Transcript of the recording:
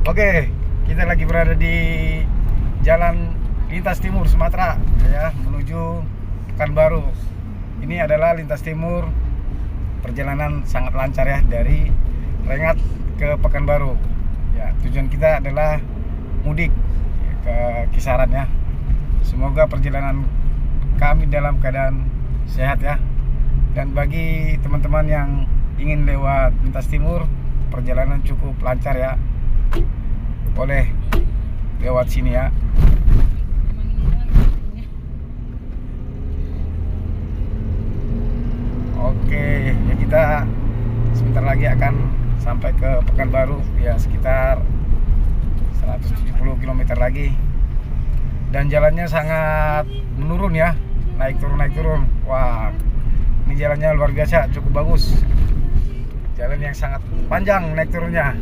Oke, kita lagi berada di Jalan Lintas Timur Sumatera ya, menuju Pekanbaru. Ini adalah lintas timur, perjalanan sangat lancar ya dari Rengat ke Pekanbaru. Ya, tujuan kita adalah mudik ya, ke Kisaran ya. Semoga perjalanan kami dalam keadaan sehat ya. Dan bagi teman-teman yang ingin lewat lintas timur, perjalanan cukup lancar ya. Boleh lewat sini ya. Oke, ya kita sebentar lagi akan sampai ke Pekanbaru ya, sekitar 170 km lagi. Dan jalannya sangat menurun ya, naik turun. Wah, ini jalannya luar biasa, cukup bagus. Jalan yang sangat panjang naik turunnya.